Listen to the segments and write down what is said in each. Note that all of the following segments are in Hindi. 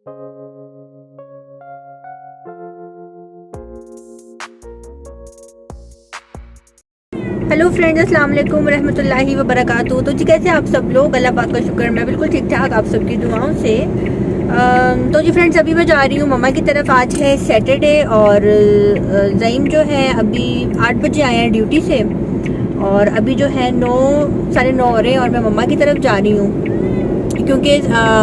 हेलो फ्रेंड्स, अस्सलाम वालेकुम रहमतुल्लाहि व बरकातुहू। तो जी कैसे आप सब लोग? अल्लाह पाक का शुक्र, मैं बिल्कुल ठीक ठाक आप सबकी दुआओं से। तो जी फ्रेंड्स, अभी मैं जा रही हूँ मम्मा की तरफ। आज है सैटरडे और ज़ईम जो है अभी 8 बजे आए हैं ड्यूटी से, और अभी जो है 9 साढ़े 9 हो रहे हैं और मैं मम्मा की तरफ जा रही हूँ क्योंकि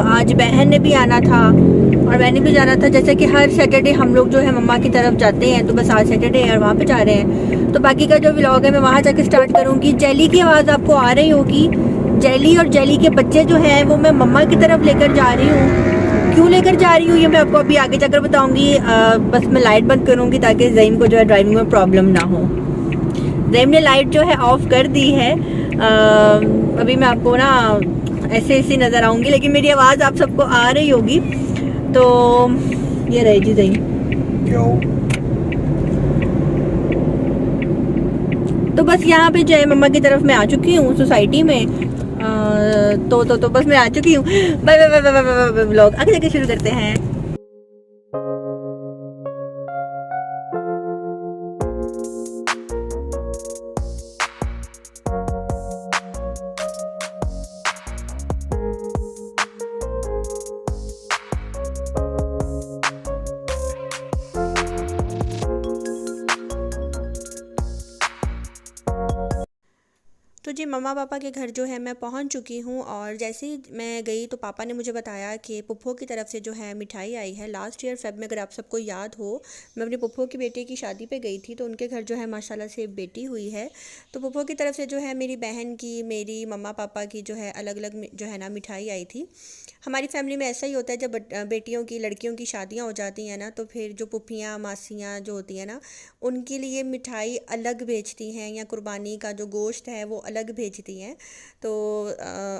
आज बहन ने भी आना था और मैंने भी जाना था। जैसे कि हर सैटरडे हम लोग जो है मम्मा की तरफ जाते हैं, तो बस आज सैटरडे है और वहाँ पे जा रहे हैं। तो बाकी का जो व्लॉग है मैं वहाँ जाकर स्टार्ट करूँगी। जेली की आवाज़ आपको आ रही होगी। जेली और जेली के बच्चे जो हैं वो मैं मम्मा की तरफ लेकर जा रही हूँ। क्यों लेकर जा रही हूँ ये मैं आपको अभी आगे जाकर बताऊँगी। बस मैं लाइट बंद करूँगी ताकि ज़ईम को जो है ड्राइविंग में प्रॉब्लम ना हो। ज़ईम ने लाइट जो है ऑफ कर दी है। अभी मैं आपको ना ऐसे ऐसी नज़र आऊँगी, लेकिन मेरी आवाज़ आप सबको आ रही होगी। तो ये रही जी ज़ईम। तो बस यहाँ पे जो है मम्मा की तरफ मैं आ चुकी हूँ सोसाइटी में। तो बस मैं आ चुकी हूँ। Bye bye bye bye bye. Vlog आगे जाके शुरू करते हैं। तो जी मम्मा पापा के घर जो है मैं पहुंच चुकी हूं, और जैसे ही मैं गई तो पापा ने मुझे बताया कि पुप्पो की तरफ से जो है मिठाई आई है। लास्ट ईयर फेब में, अगर आप सबको याद हो, मैं अपने पुप्पो की बेटे की शादी पे गई थी, तो उनके घर जो है माशाल्लाह से बेटी हुई है। तो पुप्पो की तरफ से जो है मेरी बहन की, मेरी मम्मा पापा की जो है अलग अलग जो है ना मिठाई आई थी। हमारी फैमिली में ऐसा ही होता है, जब बेटियों की, लड़कियों की शादियाँ हो जाती हैं ना, तो फिर जो पुप्पियाँ मासियाँ जो होती हैं ना, उनके लिए मिठाई अलग भेजती हैं, या कुर्बानी का जो गोश्त है वो अलग भेजती हैं। तो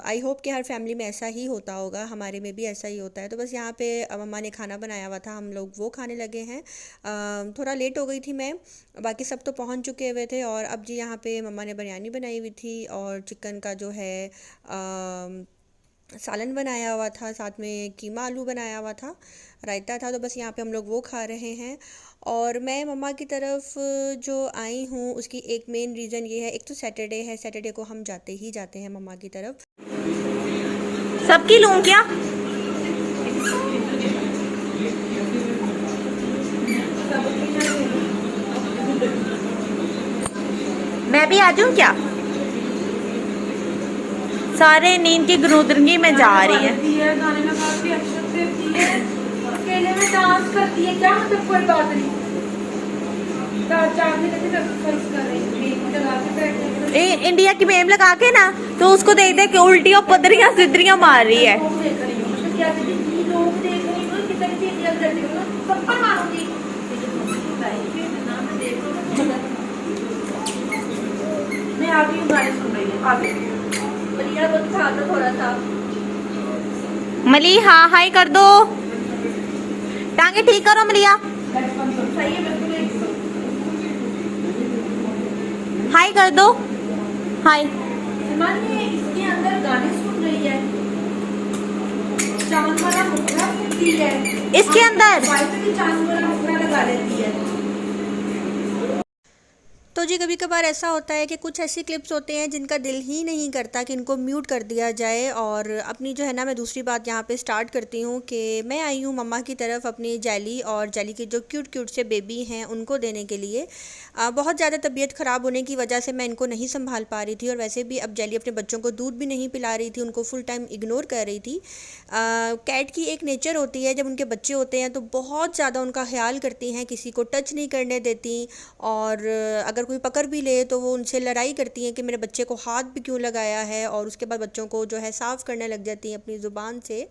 आई होप कि हर फैमिली में ऐसा ही होता होगा, हमारे में भी ऐसा ही होता है। तो बस यहाँ पे मम्मा ने खाना बनाया हुआ था, हम लोग वो खाने लगे हैं। थोड़ा लेट हो गई थी मैं, बाकी सब तो पहुँच चुके हुए थे। और अब जी यहाँ पे मम्मा ने बिरयानी बनाई हुई थी, और चिकन का जो है सालन बनाया हुआ था, साथ में कीमा आलू बनाया हुआ था, रायता था। तो बस यहाँ पे हम लोग वो खा रहे हैं। और मैं मम्मा की तरफ जो आई हूँ उसकी एक मेन रीज़न ये है, एक तो सैटरडे है, सैटरडे को हम जाते ही जाते हैं मम्मा की तरफ। सबकी लूँ क्या? मैं भी आ जाऊँ क्या? सारे नींद की गरूदरगी में जा रही है। गाने लगाती है, अक्षर देती है, अकेले में डांस करती है, क्या मतलब कोई बात नहीं। इंडिया की मेम लगा के ना, तो उसको देख देख के उल्टियां पदरियां सिद्धरियां मार रही है। मैं आ गई हूँ, गाने सुन रही है, आ गई। बढ़िया, बस खा दो थोड़ा सा। मली हाँ हाय कर दो, टांगे ठीक करो मलिया, सही है, बिल्कुल हाय कर दो, हाय। इसके अंदर गाने सुन रही है, चांद वाला मुखड़ा सुनती है, इसके अंदर चांद वाला मुखड़ा लगा लेती है। तो जी कभी कभार ऐसा होता है कि कुछ ऐसी क्लिप्स होते हैं जिनका दिल ही नहीं करता कि इनको म्यूट कर दिया जाए। और अपनी जो है ना, मैं दूसरी बात यहाँ पे स्टार्ट करती हूँ कि मैं आई हूँ मम्मा की तरफ अपनी जेली और जेली के जो क्यूट क्यूट से बेबी हैं उनको देने के लिए। बहुत ज़्यादा तबीयत ख़राब होने की वजह से मैं इनको नहीं संभाल पा रही थी, और वैसे भी अब जेली अपने बच्चों को दूध भी नहीं पिला रही थी, उनको फुल टाइम इग्नोर कर रही थी। कैट की एक नेचर होती है, जब उनके बच्चे होते हैं तो बहुत ज़्यादा उनका ख्याल करती हैं, किसी को टच नहीं करने देती, और अगर कोई पकड़ भी ले तो वो उनसे लड़ाई करती हैं कि मेरे बच्चे को हाथ भी क्यों लगाया है, और उसके बाद बच्चों को जो है साफ़ करने लग जाती हैं अपनी ज़ुबान से।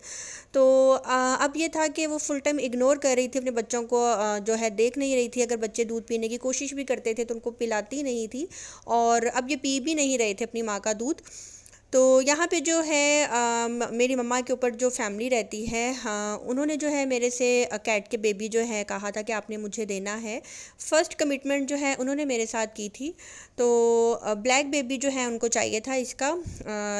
तो अब ये था कि वो फुल टाइम इग्नोर कर रही थी अपने बच्चों को, जो है देख नहीं रही थी। अगर बच्चे दूध पीने की कोशिश भी करते थे तो उनको पिलाती नहीं थी, और अब ये पी भी नहीं रहे थे अपनी माँ का दूध। तो यहाँ पे जो है मेरी मम्मा के ऊपर जो फैमिली रहती है, हाँ, उन्होंने जो है मेरे से कैट के बेबी जो है कहा था कि आपने मुझे देना है। फ़र्स्ट कमिटमेंट जो है उन्होंने मेरे साथ की थी। तो ब्लैक बेबी जो है उनको चाहिए था इसका,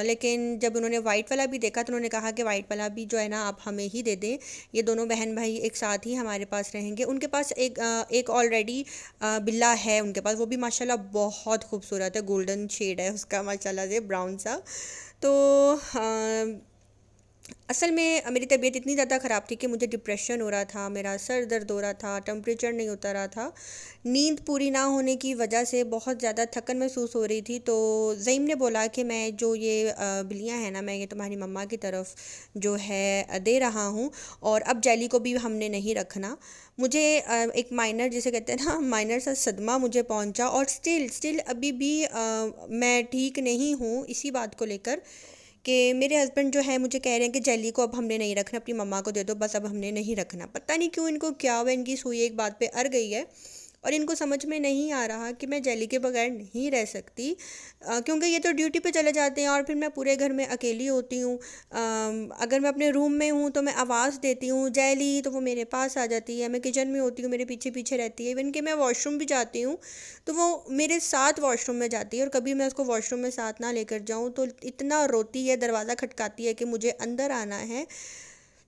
लेकिन जब उन्होंने वाइट वाला भी देखा तो उन्होंने कहा कि वाइट वाला भी जो है ना आप हमें ही दे दें, ये दोनों बहन भाई एक साथ ही हमारे पास रहेंगे। उनके पास एक ऑलरेडी बिल्ला है उनके पास, वो भी माशाल्लाह बहुत खूबसूरत है, गोल्डन शेड है उसका माशाल्लाह से, ब्राउन सा। तो असल में मेरी तबीयत इतनी ज़्यादा ख़राब थी कि मुझे डिप्रेशन हो रहा था, मेरा सर दर्द हो रहा था, टेम्परेचर नहीं उतर रहा था, नींद पूरी ना होने की वजह से बहुत ज़्यादा थकन महसूस हो रही थी। तो ज़ईम ने बोला कि मैं जो ये बिल्लियाँ हैं ना, मैं ये तुम्हारी मम्मा की तरफ जो है दे रहा हूँ, और अब जेली को भी हमने नहीं रखना। मुझे एक माइनर जिसे कहते हैं ना, माइनर सा सदमा मुझे पहुँचा, और स्टिल अभी भी मैं ठीक नहीं हूँ इसी बात को लेकर कि मेरे हस्बैंड जो है मुझे कह रहे हैं कि जेली को अब हमने नहीं रखना, अपनी मम्मा को दे दो बस, अब हमने नहीं रखना। पता नहीं क्यों इनको क्या हुआ, इनकी सुई एक बात पे अड़ गई है और इनको समझ में नहीं आ रहा कि मैं जेली के बगैर नहीं रह सकती, क्योंकि ये तो ड्यूटी पे चले जाते हैं और फिर मैं पूरे घर में अकेली होती हूँ। अगर मैं अपने रूम में हूँ तो मैं आवाज़ देती हूँ जेली, तो वो मेरे पास आ जाती है। मैं किचन में होती हूँ, मेरे पीछे पीछे रहती है। इवन कि मैं वॉशरूम भी जाती हूँ तो वो मेरे साथ वॉशरूम में जाती है, और कभी मैं उसको वॉशरूम में साथ ना लेकर जाऊँ तो इतना रोती है, दरवाज़ा खटकाती है कि मुझे अंदर आना है।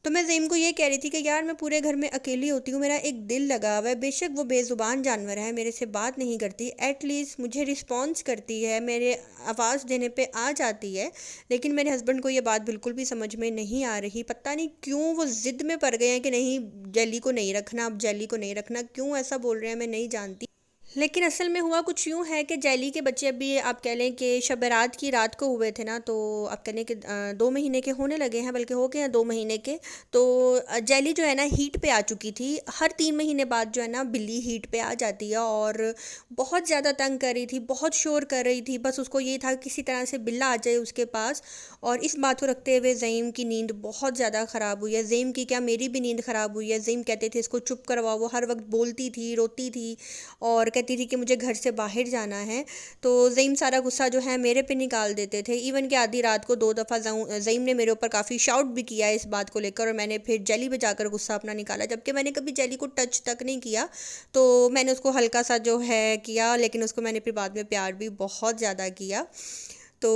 तो मैं ज़ईम को ये कह रही थी कि यार मैं पूरे घर में अकेली होती हूँ, मेरा एक दिल लगा हुआ है, बेशक वो बेज़ुबान जानवर है, मेरे से बात नहीं करती, एटलीस्ट मुझे रिस्पॉन्स करती है, मेरे आवाज़ देने पे आ जाती है। लेकिन मेरे हस्बैंड को ये बात बिल्कुल भी समझ में नहीं आ रही। पता नहीं क्यों वो ज़िद में पड़ गए हैं कि नहीं जेली को नहीं रखना, अब जेली को नहीं रखना, क्यों ऐसा बोल रहे हैं मैं नहीं जानती। लेकिन असल में हुआ कुछ यूँ है कि जेली के बच्चे अभी आप कह लें कि शब बारात की रात को हुए थे ना, तो आप कह लें कि 2 महीने के होने लगे हैं, बल्कि हो गए हैं 2 महीने के। तो जेली जो है ना हीट पे आ चुकी थी। हर 3 महीने बाद जो है ना बिल्ली हीट पे आ जाती है, और बहुत ज़्यादा तंग कर रही थी, बहुत शोर कर रही थी, बस उसको ये था किसी तरह से बिल्ला आ जाए उसके पास। और इस बात को रखते हुए ज़ईम की नींद बहुत ज़्यादा ख़राब हुई है। ज़ईम की क्या, मेरी भी नींद ख़राब हुई है। ज़ईम कहते थे इसको चुप करवाओ, वो हर वक्त बोलती थी, रोती थी और कहती थी कि मुझे घर से बाहर जाना है। तो ज़ईम सारा गुस्सा जो है मेरे पे निकाल देते थे। इवन कि आधी रात को 2 दफ़ा ज़ईम ने मेरे ऊपर काफ़ी शाउट भी किया इस बात को लेकर, और मैंने फिर जेली पे जाकर गुस्सा अपना निकाला, जबकि मैंने कभी जेली को टच तक नहीं किया। तो मैंने उसको हल्का सा जो है किया, लेकिन उसको मैंने फिर बाद में प्यार भी बहुत ज़्यादा किया। तो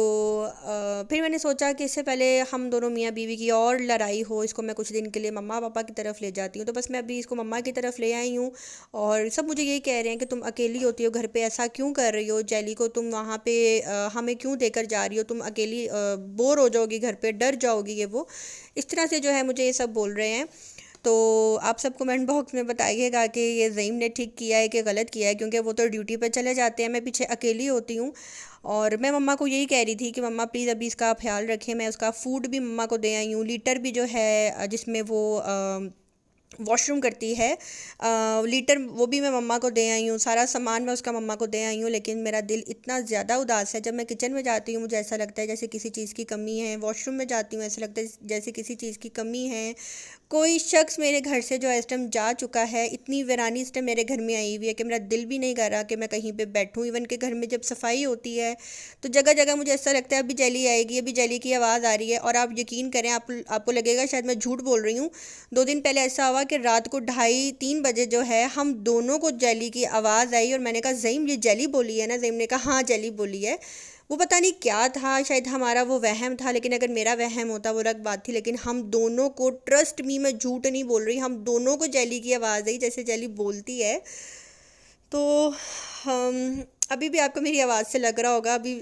फिर मैंने सोचा कि इससे पहले हम दोनों मियाँ बीवी की और लड़ाई हो, इसको मैं कुछ दिन के लिए मम्मा पापा की तरफ ले जाती हूँ। तो बस मैं अभी इसको मम्मा की तरफ ले आई हूँ, और सब मुझे यही कह रहे हैं कि तुम अकेली होती हो घर पे, ऐसा क्यों कर रही हो, जेली को तुम वहाँ पे हमें क्यों देकर जा रही हो, तुम अकेली बोर हो जाओगी घर पे, डर जाओगी, ये वो इस तरह से जो है मुझे ये सब बोल रहे हैं। तो आप सब कमेंट बॉक्स में बताइएगा कि ये ज़ईम ने ठीक किया है कि गलत किया है, क्योंकि वो तो ड्यूटी पे चले जाते हैं, मैं पीछे अकेली होती हूँ। और मैं मम्मा को यही कह रही थी कि मम्मा प्लीज़ अभी इसका ख्याल रखें। मैं उसका फ़ूड भी मम्मा को दे आई हूँ, लीटर भी जो है जिसमें वो वॉशरूम करती है, लीटर वो भी मैं मम्मा को दे आई हूँ, सारा सामान मैं उसका मम्मा को दे आई हूँ। लेकिन मेरा दिल इतना ज़्यादा उदास है, जब मैं किचन में जाती हूँ मुझे ऐसा लगता है जैसे किसी चीज़ की कमी है, वॉशरूम में जाती हूँ ऐसा लगता है जैसे किसी चीज़ की कमी है। कोई शख्स मेरे घर से जो इस टाइम जा चुका है, इतनी वीरानी इस टाइम मेरे घर में आई हुई है कि मेरा दिल भी नहीं कर रहा कि मैं कहीं पे बैठूं। इवन के घर में जब सफाई होती है तो जगह जगह मुझे ऐसा लगता है अभी जेली आएगी, अभी जेली की आवाज़ आ रही है। और आप यकीन करें, आपको लगेगा शायद मैं झूठ बोल रही हूँ, 2 दिन पहले ऐसा हुआ कि रात को 2:30-3 बजे जो है हम दोनों को जेली की आवाज़ आई, और मैंने कहा ज़ईम ये जेली बोली है ना? ज़ईम ने कहा हाँ जेली बोली है। वो पता नहीं क्या था, शायद हमारा वो वहम था, लेकिन अगर मेरा वहम होता वो अलग बात थी। लेकिन हम दोनों को, ट्रस्ट मी मैं झूठ नहीं बोल रही, हम दोनों को जेली की आवाज़ आई जैसे जेली बोलती है। तो अभी भी आपको मेरी आवाज़ से लग रहा होगा, अभी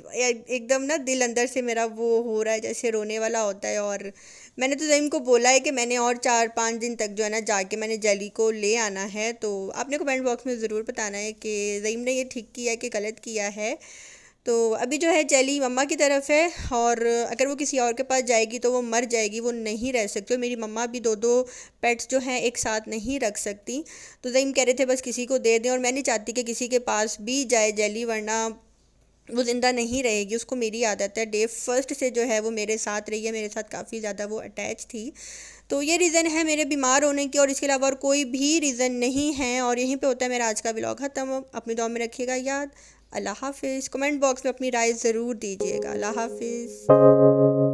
एकदम ना दिल अंदर से मेरा वो हो रहा है जैसे रोने वाला होता है। और मैंने तो ज़ईम को बोला है कि मैंने और 4-5 दिन तक जो है ना जाके मैंने जेली को ले आना है। तो आपने कमेंट बॉक्स में ज़रूर बताना है कि ज़ईम ने ये ठीक किया है कि गलत किया है। तो अभी जो है जेली मम्मा की तरफ है, और अगर वो किसी और के पास जाएगी तो वो मर जाएगी, वो नहीं रह सकती। और मेरी मम्मा भी 2-2 पेट्स जो हैं एक साथ नहीं रख सकती। तो ज़ईम कह रहे थे बस किसी को दे दें, और मैं नहीं चाहती कि किसी के पास भी जाए जेली, वरना वो ज़िंदा नहीं रहेगी। उसको मेरी आदत है, डे फर्स्ट से जो है वो मेरे साथ रही है, मेरे साथ काफ़ी ज़्यादा वो अटैच थी। तो ये रीज़न है मेरे बीमार होने की, और इसके अलावा और कोई भी रीज़न नहीं है। और यहीं पे होता है मेरा आज का व्लॉग ख़त्म। अपनी दुआ में रखिएगा याद। अल्लाह हाफिज़। कमेंट बॉक्स में अपनी राय ज़रूर दीजिएगा। अल्लाह हाफिज़।